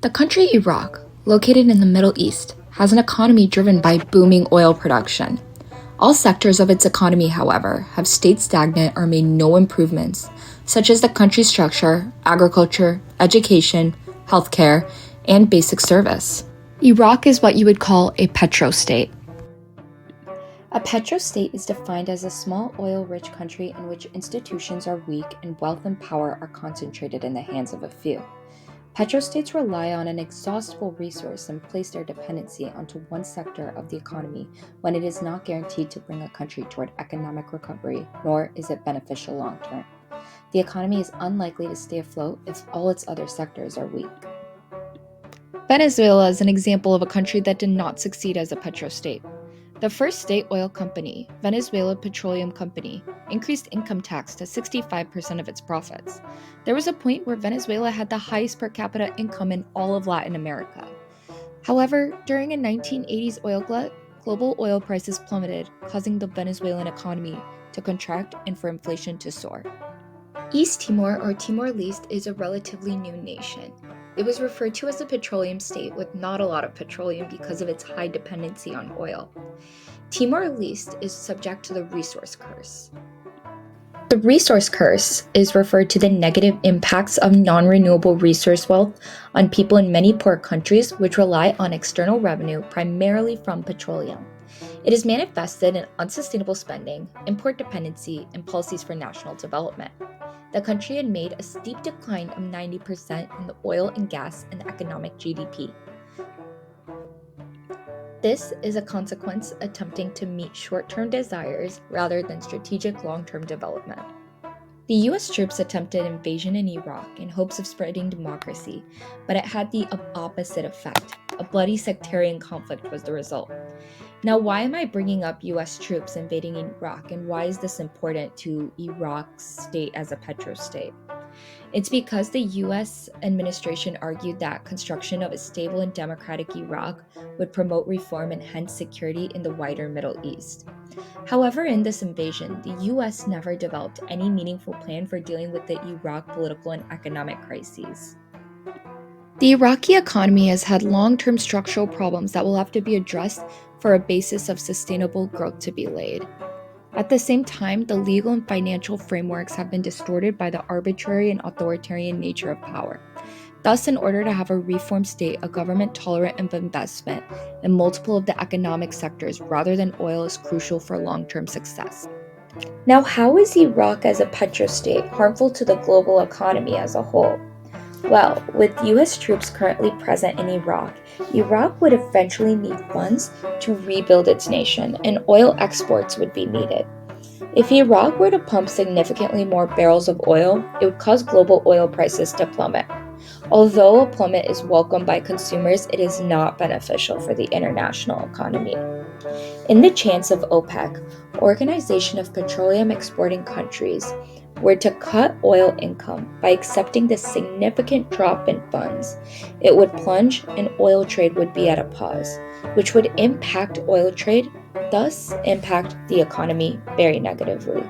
The country Iraq, located in the Middle East, has an economy driven by booming oil production. All sectors of its economy, however, have stayed stagnant or made no improvements, such as the country's structure, agriculture, education, healthcare, and basic service. Iraq is what you would call a petrostate. A petrostate is defined as a small oil-rich country in which institutions are weak and wealth and power are concentrated in the hands of a few. Petrostates rely on an exhaustible resource and place their dependency onto one sector of the economy when it is not guaranteed to bring a country toward economic recovery, nor is it beneficial long-term. The economy is unlikely to stay afloat if all its other sectors are weak. Venezuela is an example of a country that did not succeed as a petrostate. The first state oil company, Venezuela Petroleum Company, increased income tax to 65% of its profits. There was a point where Venezuela had the highest per capita income in all of Latin America. However, during a 1980s oil glut, global oil prices plummeted, causing the Venezuelan economy to contract and for inflation to soar. East Timor, or Timor-Leste, is a relatively new nation. It was referred to as a petroleum state with not a lot of petroleum because of its high dependency on oil. Timor-Leste is subject to the resource curse. The resource curse is referred to the negative impacts of non-renewable resource wealth on people in many poor countries which rely on external revenue primarily from petroleum. It is manifested in unsustainable spending, import dependency, and policies for national development. The country had made a steep decline of 90% in the oil and gas and economic GDP. This is a consequence attempting to meet short-term desires rather than strategic long-term development. The US troops attempted invasion in Iraq in hopes of spreading democracy, but it had the opposite effect. A bloody sectarian conflict was the result. Now, why am I bringing up US troops invading Iraq, and why is this important to Iraq's state as a petrostate? It's because the US administration argued that construction of a stable and democratic Iraq would promote reform and hence security in the wider Middle East. However, in this invasion, the US never developed any meaningful plan for dealing with the Iraq political and economic crises. The Iraqi economy has had long-term structural problems that will have to be addressed for a basis of sustainable growth to be laid. At the same time, the legal and financial frameworks have been distorted by the arbitrary and authoritarian nature of power. Thus, in order to have a reformed state, a government tolerant of investment in multiple of the economic sectors rather than oil is crucial for long-term success. Now, how is Iraq as a petrostate harmful to the global economy as a whole? Well, with US troops currently present in Iraq, Iraq would eventually need funds to rebuild its nation, and oil exports would be needed. If Iraq were to pump significantly more barrels of oil, it would cause global oil prices to plummet. Although a plummet is welcomed by consumers, it is not beneficial for the international economy. In the chance of OPEC, Organization of Petroleum Exporting Countries, were to cut oil income by accepting the significant drop in funds, it would plunge and oil trade would be at a pause, which would impact oil trade, thus impact the economy very negatively.